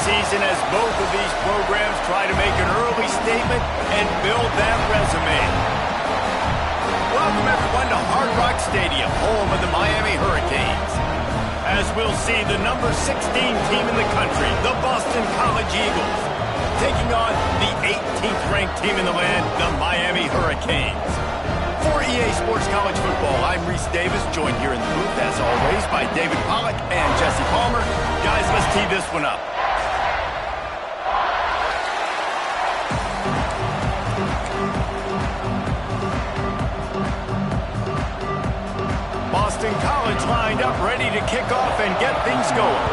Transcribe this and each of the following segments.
season as both of these programs try to make an early statement and build that resume. Welcome, everyone, to Hard Rock Stadium, home of the Miami Hurricanes. As we'll see the number 16 team in the country, the Boston College Eagles, taking on the 18th ranked team in the land, the Miami Hurricanes. For EA Sports College Football, I'm Reese Davis, joined here in the booth, as always, by David Pollack and Jesse Palmer. Guys, let's tee this one up. Boston College lined up, ready to kick off and get things going.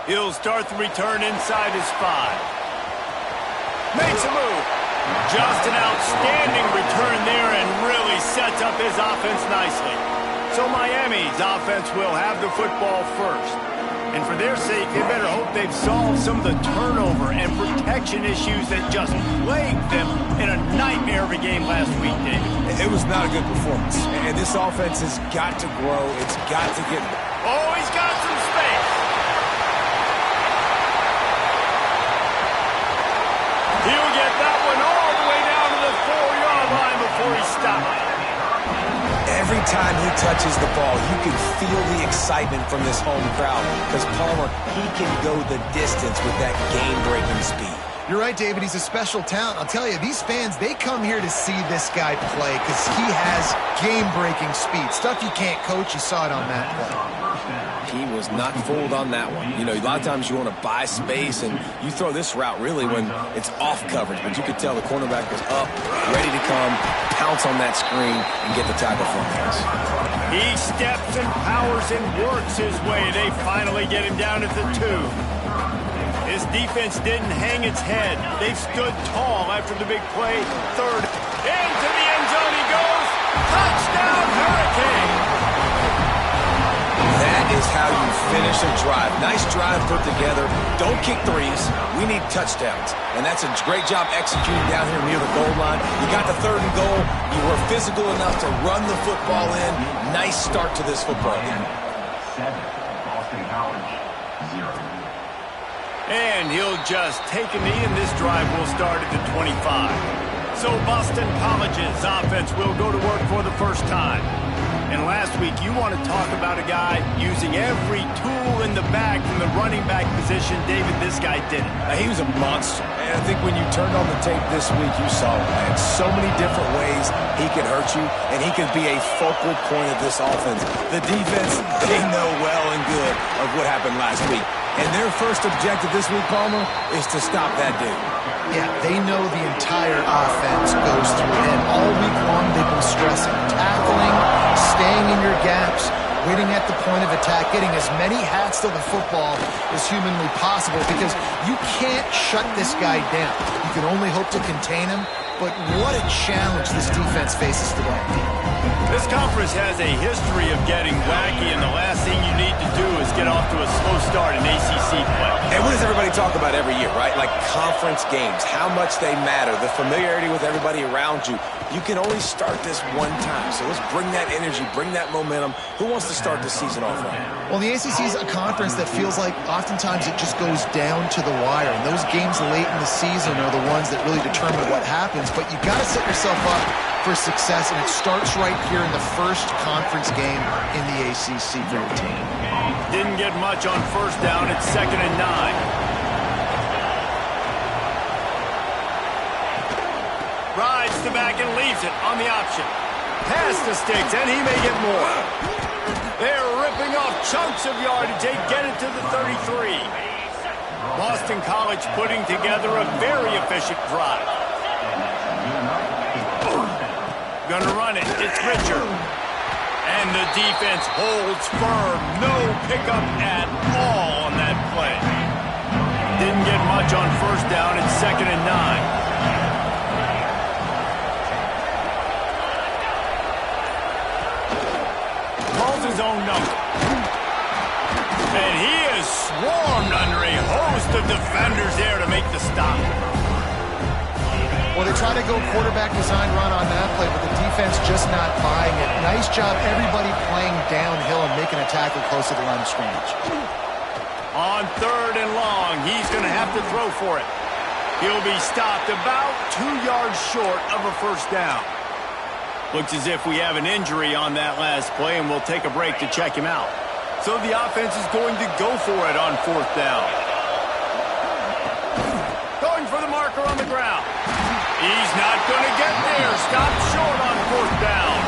He'll start the return inside his 5. Makes a move. Just an outstanding return there and really sets up his offense nicely. So Miami's offense will have the football first. And for their sake, they better hope they've solved some of the turnover and protection issues that just plagued them in a nightmare of a game last week, David. It was not a good performance. And this offense has got to grow. It's got to get... Oh, he's got some space. He'll get that one all the way down to the 4-yard line before he stops. Every time he touches the ball, you can feel the excitement from this home crowd because Palmer, he can go the distance with that game-breaking speed. You're right, David. He's a special talent. I'll tell you, these fans, they come here to see this guy play because he has game-breaking speed. Stuff you can't coach. You saw it on that play. He was not fooled on that one. You know, a lot of times you want to buy space, and you throw this route really when it's off coverage. But you could tell the cornerback was up, ready to come, pounce on that screen, and get the tackle from us. He steps and powers and works his way. They finally get him down at the 2. His defense didn't hang its head. They've stood tall after the big play. 3rd, into the end zone he goes. Touchdown, Hurricane! That is how you finish a drive. Nice drive put together. Don't kick threes. We need touchdowns. And that's a great job executing down here near the goal line. You got the 3rd and goal. You were physical enough to run the football in. Nice start to this football game. 7, Boston College, 0. And he'll just take a knee, and this drive will start at the 25. So Boston College's offense will go to work for the first time. And last week, you want to talk about a guy using every tool in the bag from the running back position. David, this guy did it. He was a monster. And I think when you turned on the tape this week, you saw it. In so many different ways he could hurt you, and he could be a focal point of this offense. The defense, they know well and good of what happened last week. And their first objective this week, Palmer, is to stop that dude. Yeah, they know the entire offense goes through him. All week long, they've been stressing tackling, staying in your gaps, waiting at the point of attack, getting as many hats to the football as humanly possible because you can't shut this guy down. You can only hope to contain him, but what a challenge this defense faces today. This conference has a history of getting wacky, and the last thing you need to do is get off to a slow start in ACC play. And what does everybody talk about every year, right? Like conference games, how much they matter, the familiarity with everybody around you. You can only start this one time, so let's bring that energy, bring that momentum. Who wants to start the season off right? Well, the ACC is a conference that feels like oftentimes it just goes down to the wire, and those games late in the season are the ones that really determine what happens, but you've got to set yourself up for success, and it starts right here in the first conference game in the ACC for your team. Didn't get much on first down. It's 2nd and 9. Rides the back and leaves it on the option. Pass to Sticks, and he may get more. They're ripping off chunks of yardage. They get it to the 33. Boston College putting together a very efficient drive. Gonna run it. It's Richard. And the defense holds firm. No pickup at all on that play. Didn't get much on first down. It's 2nd and 9. Calls his own number. And he is swarmed under a host of defenders there to make the stop. Well, they try to go quarterback design run on that play, but the defense just not buying it. Nice job, everybody playing downhill and making a tackle close to the line of scrimmage. On 3rd and long, he's going to have to throw for it. He'll be stopped about 2 yards short of a first down. Looks as if we have an injury on that last play, and we'll take a break to check him out. So the offense is going to go for it on 4th down. Going for the marker on the ground. He's not going to get there. Stopped short on 4th down.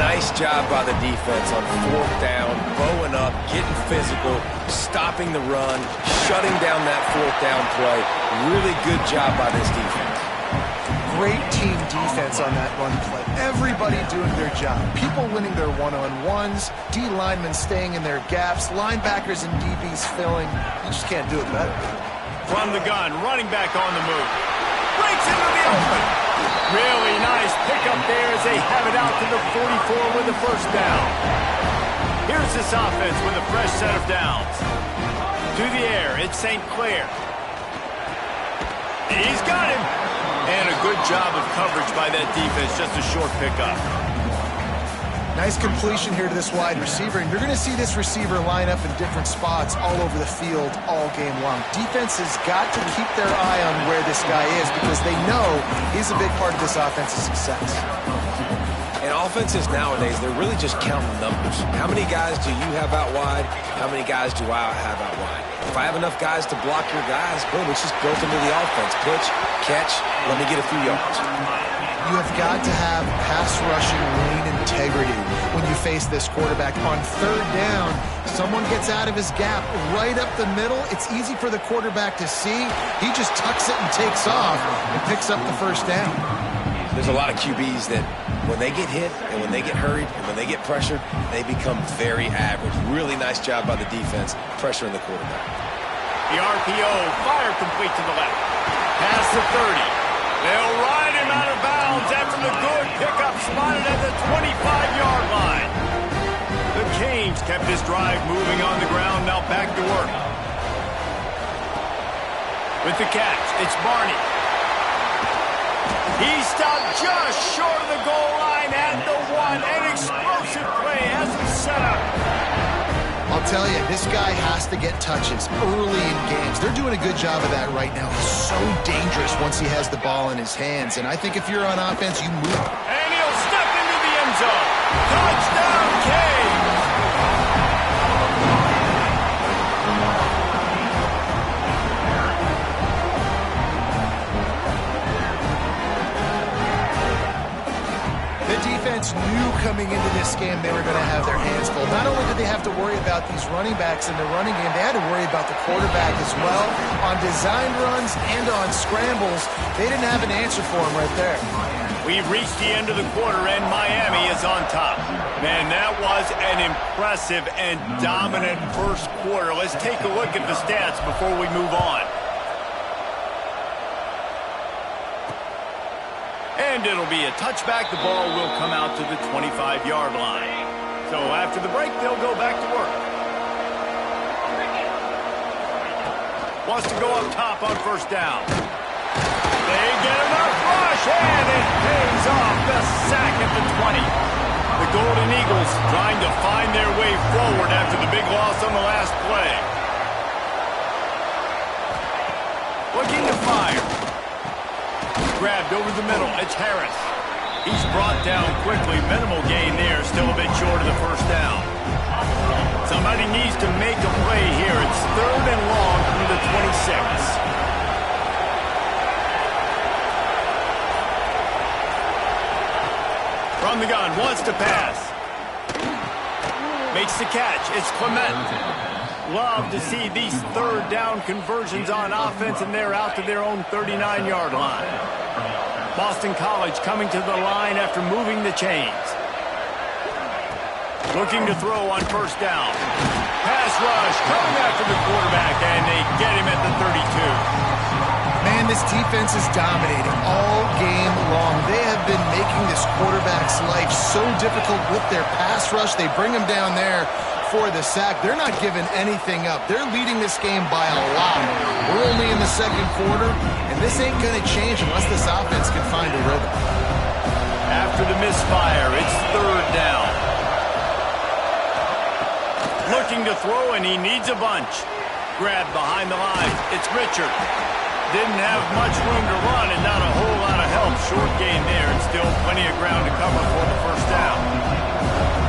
Nice job by the defense on 4th down, bowing up, getting physical, stopping the run, shutting down that 4th down play. Really good job by this defense. Great team defense on that run play. Everybody doing their job. People winning their one-on-ones, D linemen staying in their gaps, linebackers and DBs filling. You just can't do it better. From the gun, running back on the move. Breaks into the open. Really nice pickup there as they have it out to the 44 with the first down. Here's this offense with a fresh set of downs. To the air, it's St. Clair. He's got him. And a good job of coverage by that defense, just a short pickup. Nice completion here to this wide receiver, and you're going to see this receiver line up in different spots all over the field all game long. Defense has got to keep their eye on where this guy is because they know he's a big part of this offense's success. And offenses nowadays, they're really just counting numbers. How many guys do you have out wide? How many guys do I have out wide? If I have enough guys to block your guys, boom, it's just built into the offense. Pitch, catch, let me get a few yards. You have got to have pass rushing lane integrity when you face this quarterback. On 3rd down, someone gets out of his gap right up the middle. It's easy for the quarterback to see. He just tucks it and takes off and picks up the first down. There's a lot of QBs that when they get hit and when they get hurried and when they get pressured, they become very average. Really nice job by the defense, pressuring the quarterback. The RPO, fire complete to the left. Past the 30. They'll ride him out of bounds after the good pickup spotted at the 25-yard line. The Canes kept this drive moving on the ground, now back to work. With the catch, it's Barney. He stopped just short of the goal line at the 1. An explosive play has him set up. I'll tell you, this guy has to get touches early in games. They're doing a good job of that right now. He's so dangerous once he has the ball in his hands. And I think if you're on offense, you move. And he'll step into the end zone. Touchdown, Canes! The defense knew coming into this game they were going to have their hands full. Not only did they have to worry about these running backs in the running game, they had to worry about the quarterback as well. On design runs and on scrambles, they didn't have an answer for him right there. We've reached the end of the quarter, and Miami is on top. Man, that was an impressive and dominant first quarter. Let's take a look at the stats before we move on. And it'll be a touchback. The ball will come out to the 25-yard line. So after the break, they'll go back to work. Wants to go up top on first down. They get enough rush, and it pays off. The sack at the 20. The Golden Eagles trying to find their way forward after the big loss on the last play. Looking to fire. Grabbed over the middle. It's Harris. He's brought down quickly. Minimal gain there. Still a bit short of the first down. Somebody needs to make a play here. It's 3rd and long from the 26. From the gun. Wants to pass. Makes the catch. It's Clement. Love to see these 3rd down conversions on offense, and they're out to their own 39-yard line. Boston College coming to the line after moving the chains. Looking to throw on first down. Pass rush coming after the quarterback, and they get him at the 32. Man, this defense is dominating all game long. They have been making this quarterback's life so difficult with their pass rush. They bring him down there for the sack. They're not giving anything up. They're leading this game by a lot. We're only in the 2nd quarter, and this ain't going to change unless this offense can find a rhythm. After the misfire, it's third down. Looking to throw, and he needs a bunch. Grab behind the line. It's Richard. Didn't have much room to run and not a whole lot of help. Short gain there and still plenty of ground to cover for the first down.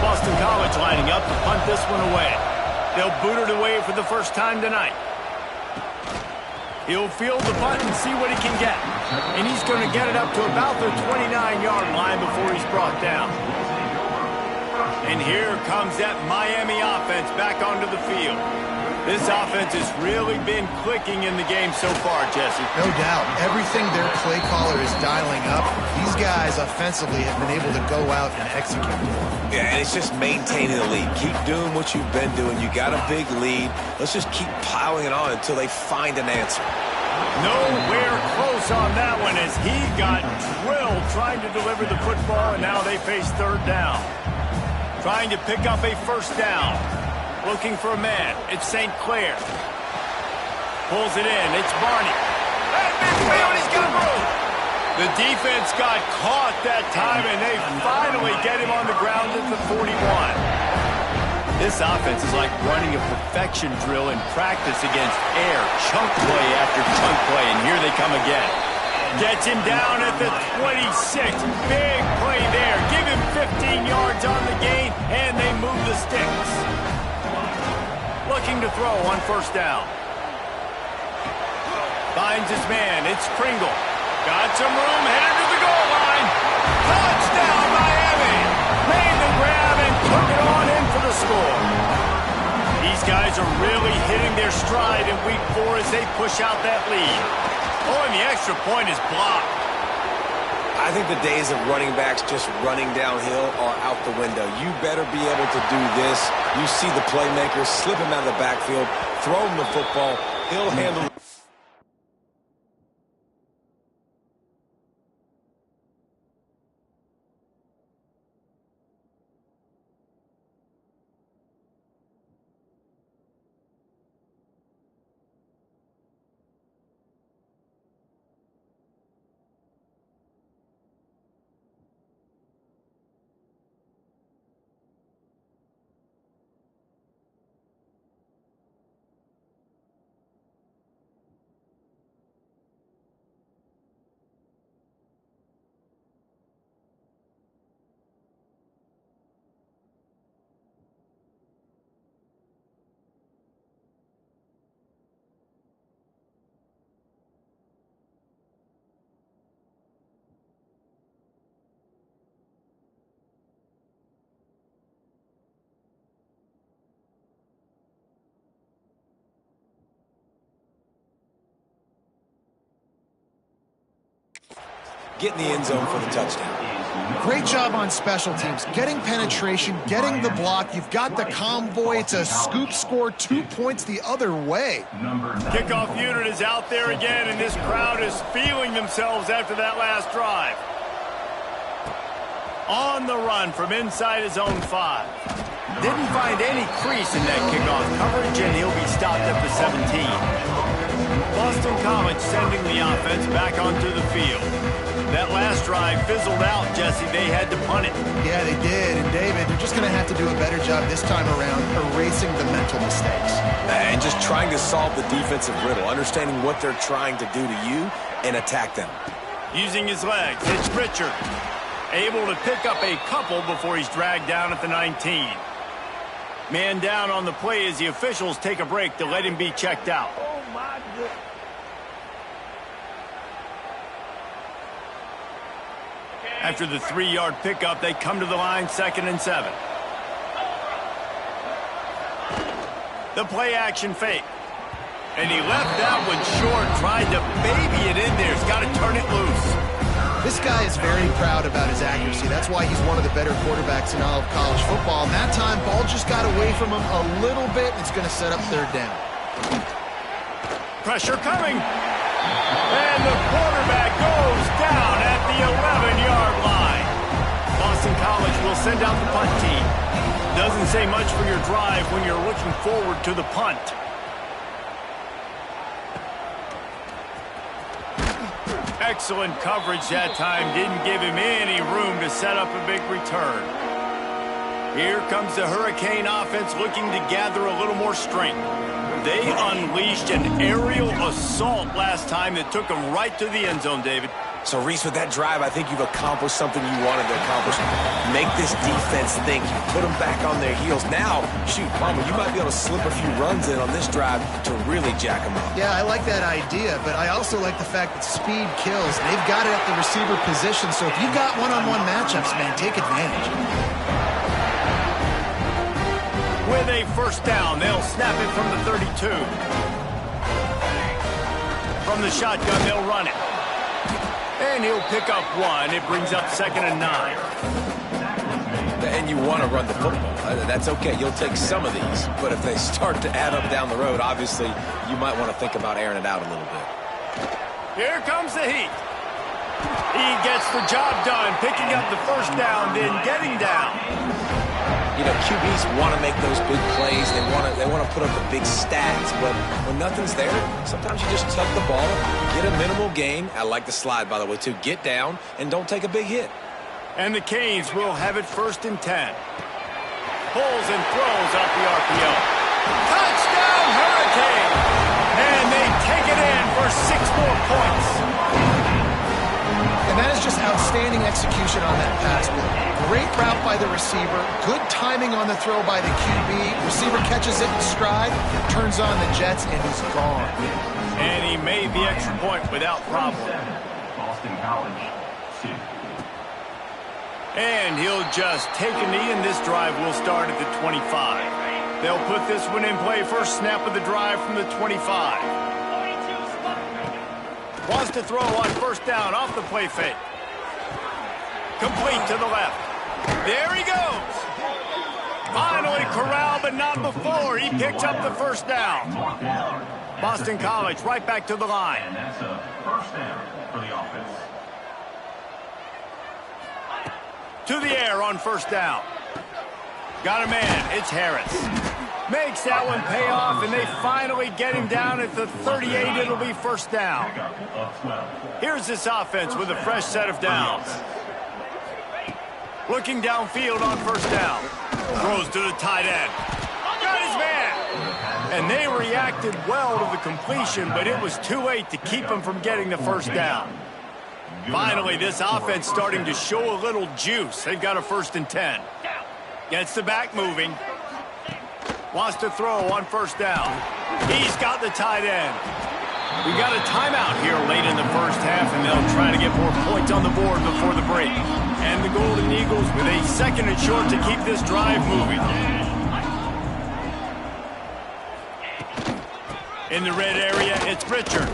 Boston College lining up to punt this one away. They'll boot it away for the first time tonight. He'll field the punt and see what he can get. And he's going to get it up to about the 29-yard line before he's brought down. And here comes that Miami offense back onto the field. This offense has really been clicking in the game so far, Jesse. No doubt. Everything their play caller is dialing up, these guys offensively have been able to go out and execute. Yeah, and it's just maintaining the lead. Keep doing what you've been doing. You got a big lead. Let's just keep piling it on until they find an answer. Nowhere close on that one as he got drilled trying to deliver the football, and now they face third down. Trying to pick up a first down. Looking for a man. It's St. Clair. Pulls it in. It's Barney. He's got room. The defense got caught that time, and they finally get him on the ground at the 41. This offense is like running a perfection drill in practice against air. Chunk play after chunk play, and here they come again. Gets him down at the 26. Big play there. Give him 15 yards on the gain, and they move the sticks. Looking to throw on first down. Finds his man. It's Pringle. Got some room. Headed to the goal line. Touchdown, Miami. Made the grab and took it on in for the score. These guys are really hitting their stride in week 4 as they push out that lead. Oh, and the extra point is blocked. I think the days of running backs just running downhill are out the window. You better be able to do this. You see the playmaker, slip him out of the backfield, throw him the football. He'll handle it. Get in the end zone for the touchdown. Great job on special teams. Getting penetration, getting the block. You've got the convoy. It's a scoop score, 2 points the other way. Kickoff unit is out there again, and this crowd is feeling themselves after that last drive. On the run from inside his own 5. Didn't find any crease in that kickoff coverage, and he'll be stopped at the 17. Boston College sending the offense back onto the field. That last drive fizzled out, Jesse. They had to punt it. Yeah, they did. And, David, they're just going to have to do a better job this time around erasing the mental mistakes. And just trying to solve the defensive riddle, understanding what they're trying to do to you and attack them. Using his legs, it's Richard. Able to pick up a couple before he's dragged down at the 19. Man down on the play as the officials take a break to let him be checked out. Oh, my goodness. After the 3-yard pickup, they come to the line, 2nd and 7. The play action fake. And he left that one short, tried to baby it in there. He's got to turn it loose. This guy is very proud about his accuracy. That's why he's one of the better quarterbacks in all of college football. And that time, ball just got away from him a little bit. It's going to set up third down. Pressure coming. And the quarterback goes down at the 11-yard line. Boston College will send out the punt team. Doesn't say much for your drive when you're looking forward to the punt. Excellent coverage that time. Didn't give him any room to set up a big return. Here comes the Hurricane offense looking to gather a little more strength. They unleashed an aerial assault last time that took them right to the end zone, David. So, Reese, with that drive, I think you've accomplished something you wanted to accomplish. Make this defense think. Put them back on their heels. Now, shoot, Palmer, you might be able to slip a few runs in on this drive to really jack them up. Yeah, I like that idea, but I also like the fact that speed kills. They've got it at the receiver position, so if you've got one-on-one matchups, man, take advantage. With a first down, they'll snap it from the 32. From the shotgun, they'll run it. And he'll pick up one. It brings up 2nd and 9. And you want to run the football. That's okay. You'll take some of these. But if they start to add up down the road, obviously, you might want to think about airing it out a little bit. Here comes the heat. He gets the job done, picking up the first down, then getting down. You know, QBs want to make those big plays. They want to put up the big stats. But when nothing's there, sometimes you just tuck the ball, get a minimal gain. I like the slide, by the way, too. Get down and don't take a big hit. And the Canes will have it 1st and 10. Pulls and throws off the RPO. Touchdown, Hurricane! And they take it in for 6 more points. And that is just outstanding execution on that pass play. Great route by the receiver. Good timing on the throw by the QB. Receiver catches it in stride, turns on the jets, and he's gone. And he made the extra point without problem. Boston College, 2. And he'll just take a knee, and this drive will start at the 25. They'll put this one in play. First snap of the drive from the 25. Wants to throw on first down off the play fake. Complete to the left. There he goes. Finally corralled, but not before. He picked up the first down. Boston College right back to the line. And that's a first down for the offense. To the air on first down. Got a man. It's Harris. Makes that one pay off, and they finally get him down at the 38. It'll be first down. Here's this offense with a fresh set of downs. Looking downfield on first down. Throws to the tight end. Got his man. And they reacted well to the completion, but it was too late to keep him from getting the first down. Finally, this offense starting to show a little juice. They've got a 1st and 10. Gets the back moving. Wants to throw on first down. He's got the tight end. We got a timeout here late in the first half, and they'll try to get more points on the board before the break. And the Golden Eagles with a 2nd and short to keep this drive moving. In the red area, it's Richard.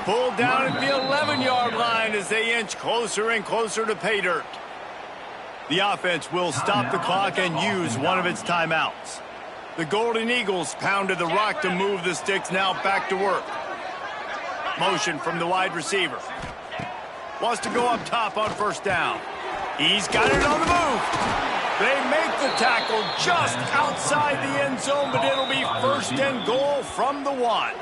Pulled down at the 11-yard line as they inch closer and closer to pay dirt. The offense will stop the clock and use one of its timeouts. The Golden Eagles pounded the rock to move the sticks, now back to work. Motion from the wide receiver. Wants to go up top on first down. He's got it on the move. They make the tackle just outside the end zone, but it'll be 1st and goal from the 1.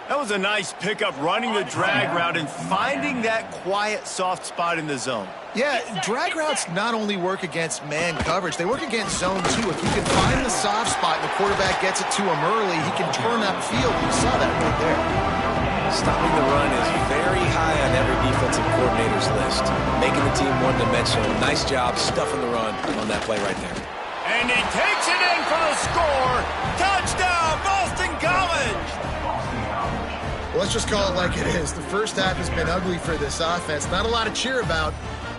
That was a nice pickup, running the drag route and finding that quiet, soft spot in the zone. Yeah, drag routes not only work against man coverage, they work against zone too. If you can find the soft spot and the quarterback gets it to him early, he can turn upfield. You saw that right there. Stopping the run is very high on every defensive coordinator's list. Making the team one-dimensional. Nice job stuffing the run on that play right there. And he takes it in for the score. Touchdown, Boston College! Well, let's just call it like it is. The first half has been ugly for this offense. Not a lot to cheer about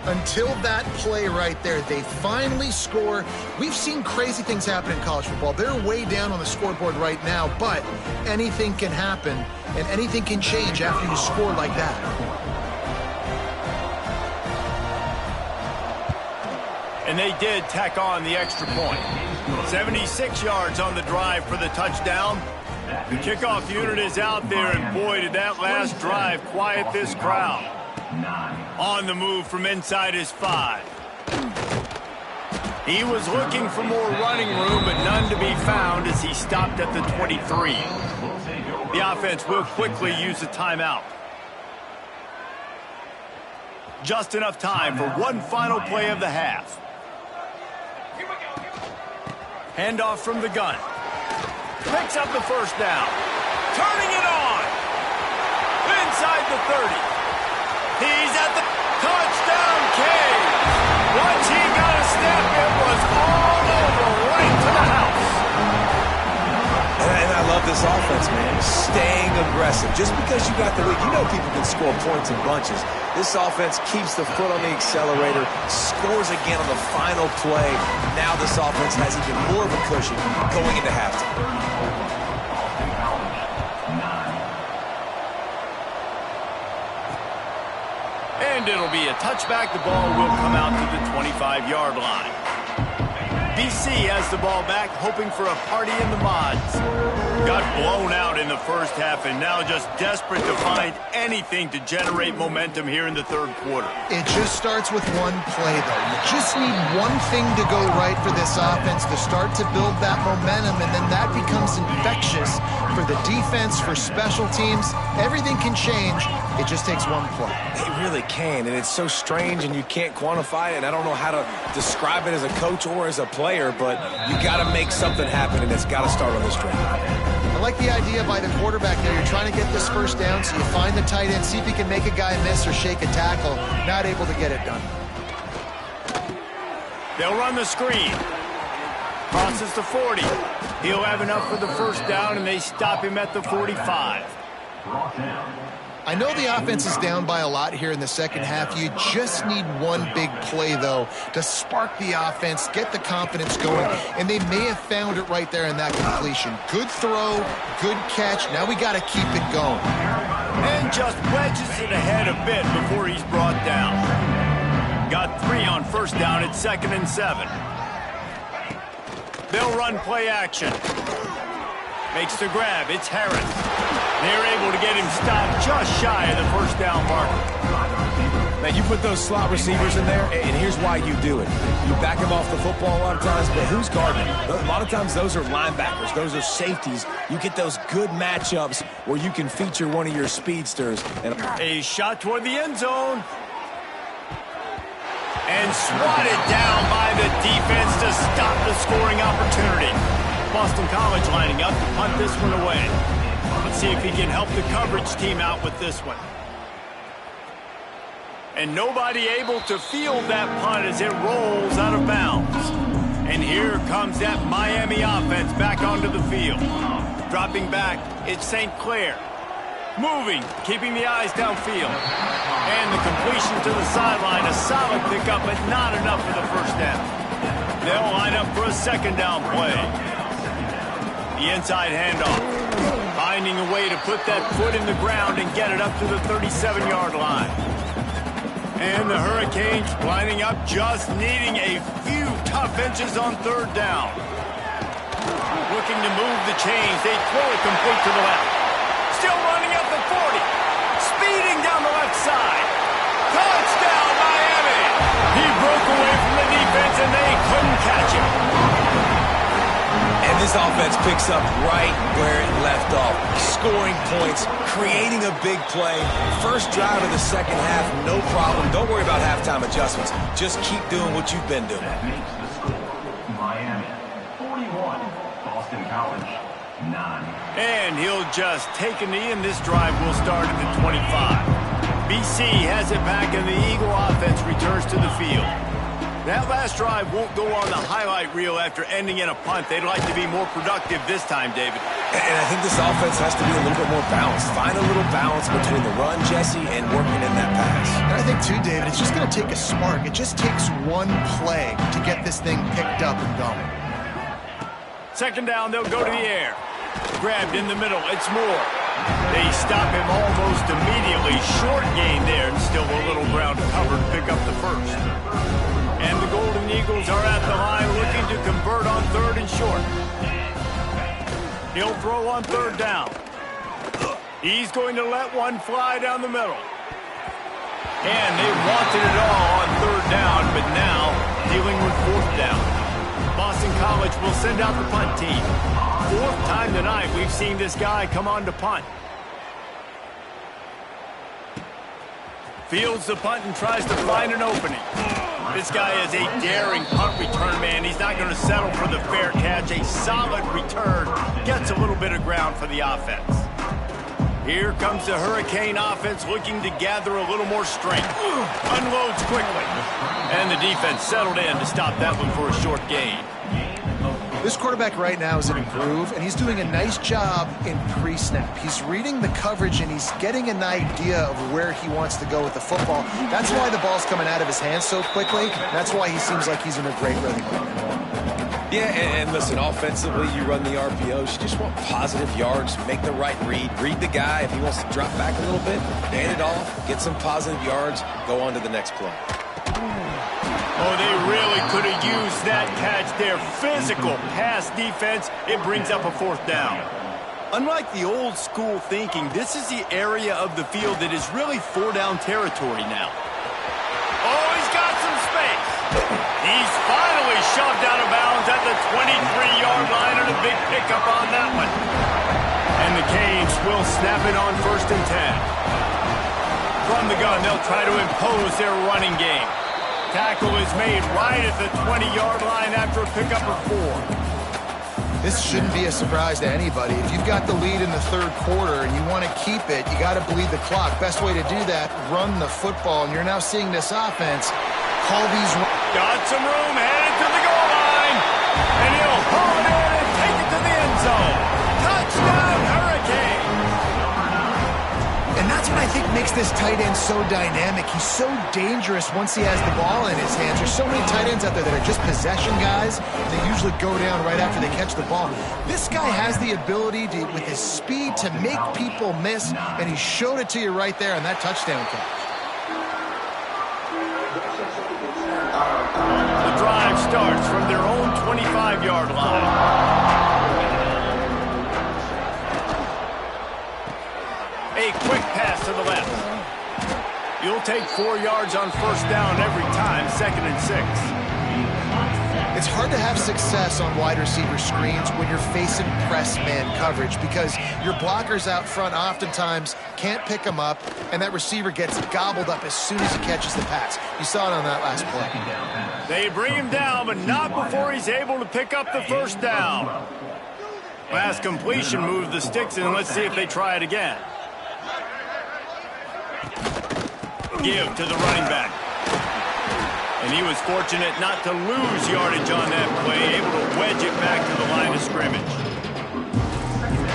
until that play right there. They finally score. We've seen crazy things happen in college football. They're way down on the scoreboard right now, but anything can happen, and anything can change after you score like that. And they did tack on the extra point. 76 yards on the drive for the touchdown. The kickoff unit is out there, and boy, did that last drive quiet this crowd. On the move from inside his 5. He was looking for more running room, but none to be found as he stopped at the 23. The offense will quickly use a timeout. Just enough time for one final play of the half. Handoff from the gun. Picks up the first down. Turning it on. Inside the 30. He's at the touchdown cage. Once he got a step, it was all over right to the house. And I love this offense, man. Staying aggressive. Just because you got the lead, you know people can score points in bunches. This offense keeps the foot on the accelerator, scores again on the final play. Now this offense has even more of a cushion going into halftime. And it'll be a touchback. The ball will come out to the 25-yard line. BC has the ball back, hoping for a party in the mods. Got blown out in the first half and now just desperate to find anything to generate momentum here in the third quarter. It just starts with one play, though. You just need one thing to go right for this offense to start to build that momentum, and then that becomes infectious for the defense, for special teams. Everything can change. It just takes one play. It really can, and it's so strange, and you can't quantify it, and I don't know how to describe it as a coach or as a player, but you got to make something happen, and it's got to start on this drive. I like the idea by the quarterback there. You're trying to get this first down, so you find the tight end, see if he can make a guy miss or shake a tackle. Not able to get it done. They'll run the screen. Crosses the 40. He'll have enough for the first down, and they stop him at the 45. I know the offense is down by a lot here in the second half. You just need one big play, though, to spark the offense, get the confidence going, and they may have found it right there in that completion. Good throw, good catch. Now we got to keep it going. And just wedges it ahead a bit before he's brought down. Got 3 on first down at 2nd and 7. They'll run play action. Makes the grab. It's Harris. They're able to get him stopped just shy of the first down marker. Man, you put those slot receivers in there, and here's why you do it. You back them off the football a lot of times, but who's guarding them? A lot of times those are linebackers. Those are safeties. You get those good matchups where you can feature one of your speedsters. And a shot toward the end zone. And swatted down by the defense to stop the scoring opportunity. Boston College lining up to punt this one away. Let's see if he can help the coverage team out with this one. And nobody able to field that punt as it rolls out of bounds. And here comes that Miami offense back onto the field. Dropping back, it's St. Clair. Moving, keeping the eyes downfield. And the completion to the sideline, a solid pickup, but not enough for the first down. They'll line up for a second down play. The inside handoff. Finding a way to put that foot in the ground and get it up to the 37-yard line. And the Hurricanes lining up, just needing a few tough inches on third down. Looking to move the chains. They throw it complete to the left. Still running up the 40. Speeding down the left side. Touchdown, Miami. He broke away from the defense, and they couldn't catch him. And this offense picks up right where it left off. Scoring points, creating a big play. First drive of the second half, no problem. Don't worry about halftime adjustments. Just keep doing what you've been doing. That makes the score Miami 41, Boston College 9. And he'll just take a knee, and this drive will start at the 25. BC has it back, and the Eagle offense returns to the field. That last drive won't go on the highlight reel after ending in a punt. They'd like to be more productive this time, David. And I think this offense has to be a little bit more balanced. Find a little balance between the run, Jesse, and working in that pass. And I think, too, David, it's just going to take a spark. It just takes one play to get this thing picked up and going. Second down, they'll go to the air. Grabbed in the middle, it's Moore. They stop him almost immediately. Short gain there, and still a little ground to cover to pick up the first. And the Golden Eagles are at the line looking to convert on third and short. He'll throw on third down. He's going to let one fly down the middle. And they wanted it all on third down, but now dealing with fourth down. Boston College will send out the punt team. Fourth time tonight we've seen this guy come on to punt. Fields the punt and tries to find an opening. This guy is a daring punt return man. He's not going to settle for the fair catch. A solid return. Gets a little bit of ground for the offense. Here comes the Hurricane offense looking to gather a little more strength. Unloads quickly. And the defense settled in to stop that one for a short gain. This quarterback right now is in a groove, and he's doing a nice job in pre-snap. He's reading the coverage, and he's getting an idea of where he wants to go with the football. That's why the ball's coming out of his hands so quickly. That's why he seems like he's in a great rhythm right now. Yeah, and listen, offensively, you run the RPOs. You just want positive yards, make the right read the guy. If he wants to drop back a little bit, hand it off, get some positive yards, go on to the next play. Oh, they really could have used that catch there. Physical pass defense. It brings up a fourth down. Unlike the old school thinking, this is the area of the field that is really four-down territory now. Oh, he's got some space. He's finally shoved out of bounds at the 23-yard line, and a big pickup on that one. And the Canes will snap it on 1st and 10. From the gun, they'll try to impose their running game. Tackle is made right at the 20-yard line after a pickup of 4. This shouldn't be a surprise to anybody. If you've got the lead in the third quarter and you want to keep it, you got to bleed the clock. Best way to do that, run the football. And you're now seeing this offense call these... Got some room, headed to the goal line. And he'll haul it in and take it to the end zone. Touchdown, Hurricane. And that's what I think makes this tight end so dynamic. He's so dangerous once he has the ball in his hands. There's so many tight ends out there that are just possession guys. They usually go down right after they catch the ball. This guy has the ability to, with his speed, to make people miss, and he showed it to you right there on that touchdown catch. The drive starts from their own 25-yard line. A quick pass to the left. You'll take 4 yards on 1st down every time, 2nd and 6. It's hard to have success on wide receiver screens when you're facing press man coverage because your blockers out front oftentimes can't pick them up, and that receiver gets gobbled up as soon as he catches the pass. You saw it on that last play. They bring him down, but not before he's able to pick up the 1st down. Last completion moved the sticks, and let's see if they try it again. Give to the running back. And he was fortunate not to lose yardage on that play, able to wedge it back to the line of scrimmage.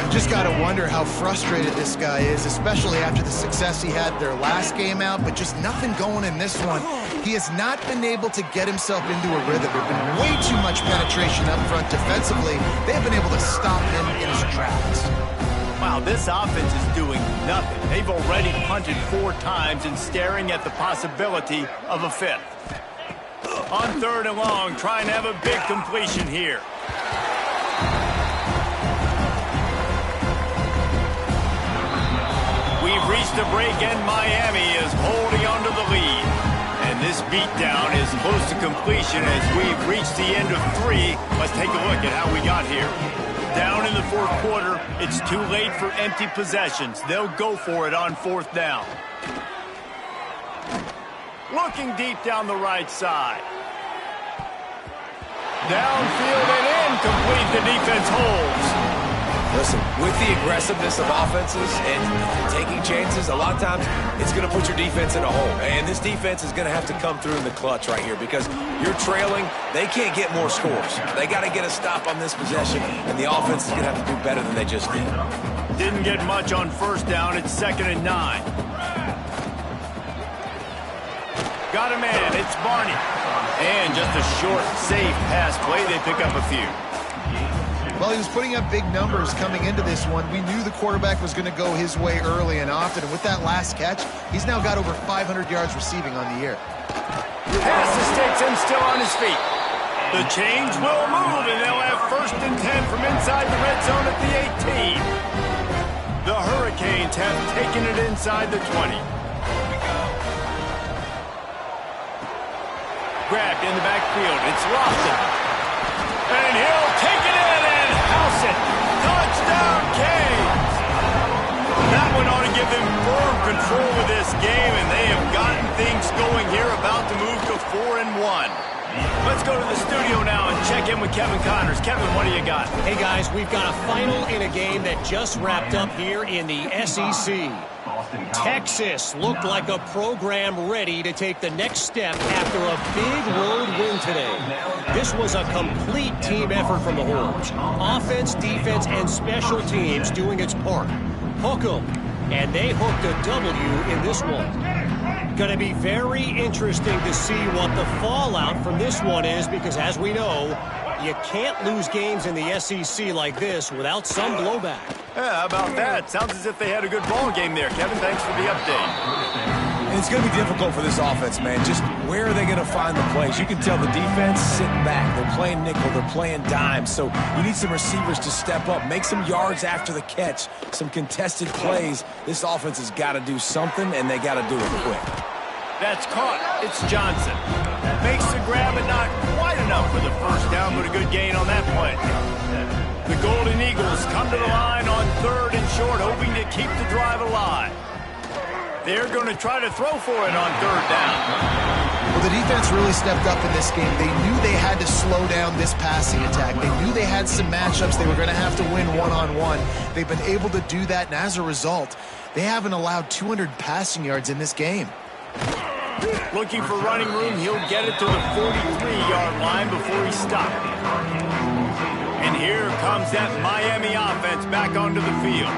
You just got to wonder how frustrated this guy is, especially after the success he had their last game out, but just nothing going in this one. He has not been able to get himself into a rhythm. There's been way too much penetration up front defensively. They've been able to stop him in his tracks. Wow, this offense is doing nothing. They've already punted 4 times and staring at the possibility of a 5th. On 3rd and long, trying to have a big completion here. We've reached a break, and Miami is holding on to the lead. And this beatdown is close to completion as we've reached the end of 3. Let's take a look at how we got here. Down in the 4th quarter, it's too late for empty possessions. They'll go for it on 4th down. Looking deep down the right side. Downfield and incomplete. The defense holds. Listen, with the aggressiveness of offenses and taking chances, a lot of times it's going to put your defense in a hole. And this defense is going to have to come through in the clutch right here because you're trailing. They can't get more scores. They got to get a stop on this possession, and the offense is going to have to do better than they just did. Didn't get much on 1st down. It's 2nd and 9. Got a man. It's Barney. And just a short, safe pass play. They pick up a few. Well, he was putting up big numbers coming into this one. We knew the quarterback was going to go his way early and often. And with that last catch, he's now got over 500 yards receiving on the year. Pass takes him still on his feet. The chains will move, and they'll have 1st and 10 from inside the red zone at the 18. The Hurricanes have taken it inside the 20. Grabbed in the backfield. It's Lawson. And he'll take it in and house it. Touchdown, Canes. That one ought to give them firm control of this game, and they have got going here, about to move to 4-1. Let's go to the studio now and check in with Kevin Connors. Kevin, what do you got? Hey, guys, we've got a final in a game that just wrapped up here in the SEC. Texas looked like a program ready to take the next step after a big road win today. This was a complete team effort from the Horns. Offense, defense, and special teams doing its part. Hook 'em. And they hooked a W in this one. Going to be very interesting to see what the fallout from this one is, because as we know, you can't lose games in the SEC like this without some blowback. Yeah, how about that? Sounds as if they had a good ball game there. Kevin, thanks for the update. And it's going to be difficult for this offense, man. Just where are they going to find the plays? You can tell the defense sitting back. They're playing nickel. They're playing dime. So you need some receivers to step up, make some yards after the catch, some contested plays. This offense has got to do something, and they got to do it quick. That's caught. It's Johnson. Makes the grab, but not quite enough for the first down, but a good gain on that play. The Golden Eagles come to the line on 3rd and short, hoping to keep the drive alive. They're going to try to throw for it on 3rd down. Well, the defense really stepped up in this game. They knew they had to slow down this passing attack. They knew they had some matchups they were going to have to win one-on-one. They've been able to do that, and as a result, they haven't allowed 200 passing yards in this game. Looking for running room, he'll get it to the 43-yard line before he stopped. And here comes that Miami offense back onto the field.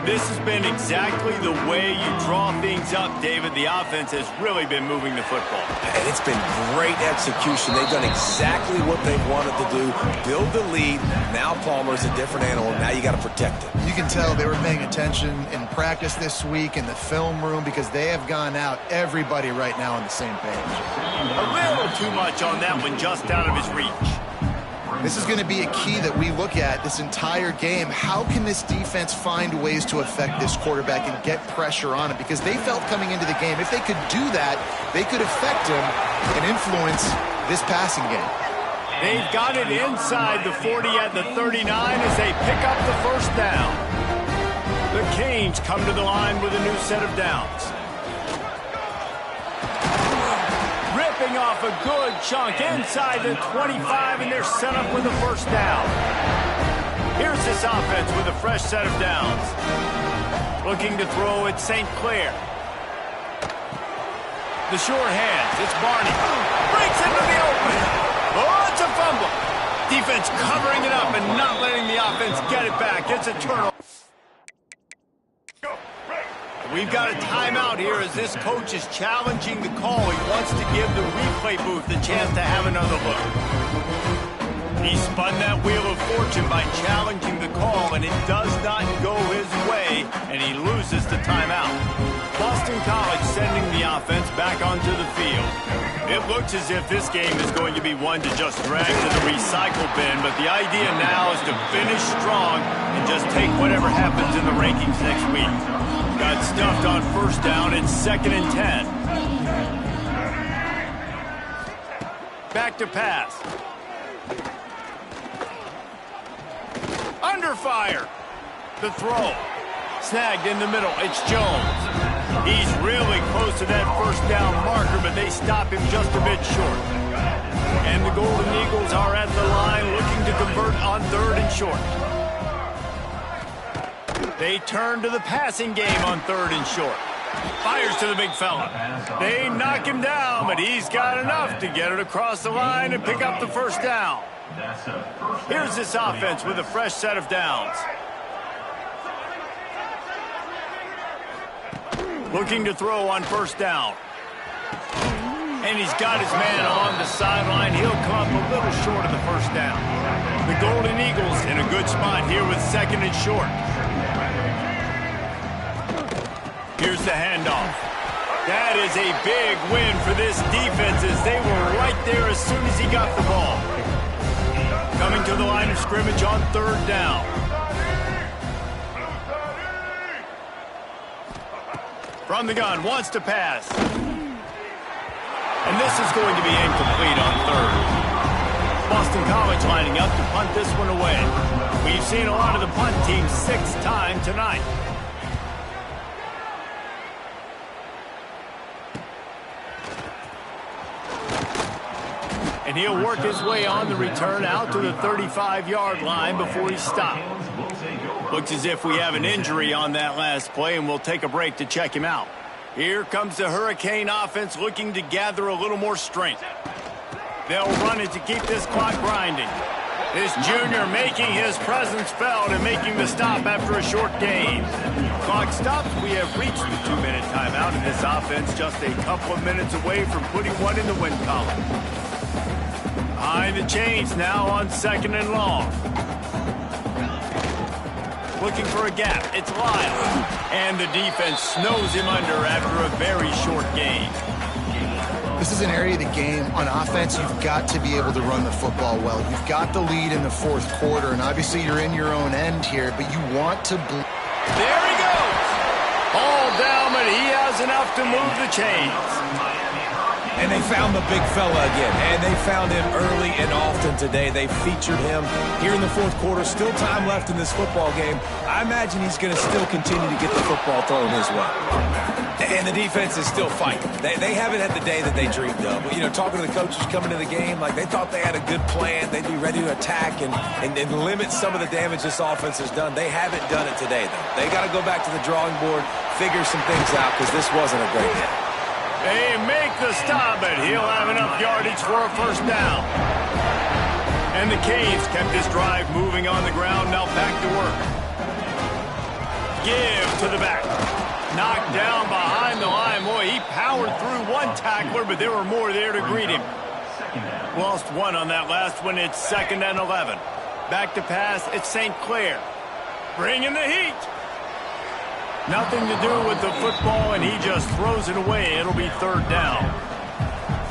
This has been exactly the way you draw things up, David. The offense has really been moving the football. And it's been great execution. They've done exactly what they've wanted to do, build the lead. Now Palmer's a different animal. Now you got to protect it. You can tell they were paying attention in practice this week in the film room, because they have gone out, everybody right now on the same page. A little too much on that one, just out of his reach. This is going to be a key that we look at this entire game. How can this defense find ways to affect this quarterback and get pressure on him? Because they felt coming into the game, if they could do that, they could affect him and influence this passing game. They've got it inside the 40 at the 39 as they pick up the first down. The Canes come to the line with a new set of downs. Ripping off a good chunk inside the 25, and they're set up with a first down. Here's this offense with a fresh set of downs. Looking to throw at St. Clair. The short hands, it's Barney. Breaks into the open. Oh, it's a fumble. Defense covering it up and not letting the offense get it back. It's a turnover. We've got a timeout here as this coach is challenging the call. He wants to give the replay booth the chance to have another look. He spun that wheel of fortune by challenging the call, and it does not go his way, and he loses the timeout. Boston College sending the offense back onto the field. It looks as if this game is going to be one to just drag to the recycle bin, but the idea now is to finish strong and just take whatever happens in the rankings next week. Got stuffed on first down. It's 2nd and 10. Back to pass. Under fire. The throw. Snagged in the middle. It's Jones. He's really close to that first down marker, but they stop him just a bit short. And the Golden Eagles are at the line looking to convert on 3rd and short. They turn to the passing game on 3rd and short. Fires to the big fella. They knock him down, but he's got enough to get it across the line and pick up the first down. Here's this offense with a fresh set of downs. Looking to throw on first down. And he's got his man on the sideline. He'll come up a little short of the first down. The Golden Eagles in a good spot here with 2nd and short. Here's the handoff. That is a big win for this defense as they were right there as soon as he got the ball. Coming to the line of scrimmage on 3rd down. From the gun, wants to pass. And this is going to be incomplete on 3rd. Boston College lining up to punt this one away. We've seen a lot of the punt teams 6 times tonight. And he'll work his way on the return out to the 35-yard line before he's stopped. Looks as if we have an injury on that last play, and we'll take a break to check him out. Here comes the Hurricane offense looking to gather a little more strength. They'll run it to keep this clock grinding. This junior making his presence felt and making the stop after a short gain. Clock stops. We have reached the 2-minute timeout, and this offense just a couple of minutes away from putting one in the win column. Behind the chains now on 2nd and long. Looking for a gap. It's Lyle. And the defense snows him under after a very short gain. This is an area of the game on offense you've got to be able to run the football well. You've got the lead in the 4th quarter, and obviously you're in your own end here, but you want to... There he goes! Ball down, but he has enough to move the chains. And they found the big fella again, and they found him early and often today. They featured him here in the 4th quarter. Still time left in this football game. I imagine he's going to still continue to get the football thrown his way. And the defense is still fighting. They haven't had the day that they dreamed of. But, you know, talking to the coaches coming to the game, like they thought they had a good plan. They'd be ready to attack and limit some of the damage this offense has done. They haven't done it today, though. They got to go back to the drawing board, figure some things out, because this wasn't a great day. They make the stop, but he'll have enough yardage for a first down. And the Canes kept this drive moving on the ground, now back to work. Give to the back. Knocked down behind the line. Boy, he powered through one tackler, but there were more there to greet him. Lost one on that last one. It's 2nd and 11. Back to pass. It's St. Clair. Bringing the heat. Nothing to do with the football, and he just throws it away. It'll be 3rd down.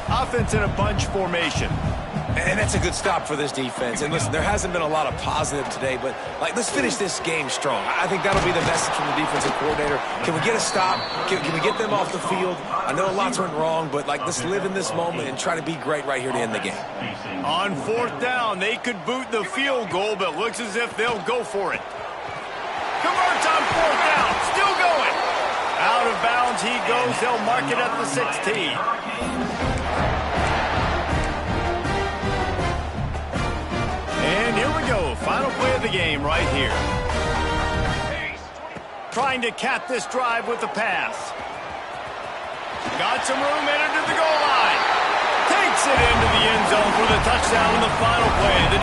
Offense in a bunch formation. And that's a good stop for this defense. And listen, there hasn't been a lot of positive today, but like, let's finish this game strong. I think that'll be the message from the defensive coordinator. Can we get a stop? Can we get them off the field? I know lots went wrong, but like, let's live in this moment and try to be great right here to end the game. On 4th down, they could boot the field goal, but looks as if they'll go for it. Converts on 4th down, still going. Out of bounds he goes. They'll mark it at the 16. And here we go, final play of the game right here. Trying to cap this drive with the pass. Got some room headed to the goal line. Takes it into the end zone for the touchdown in the final play. The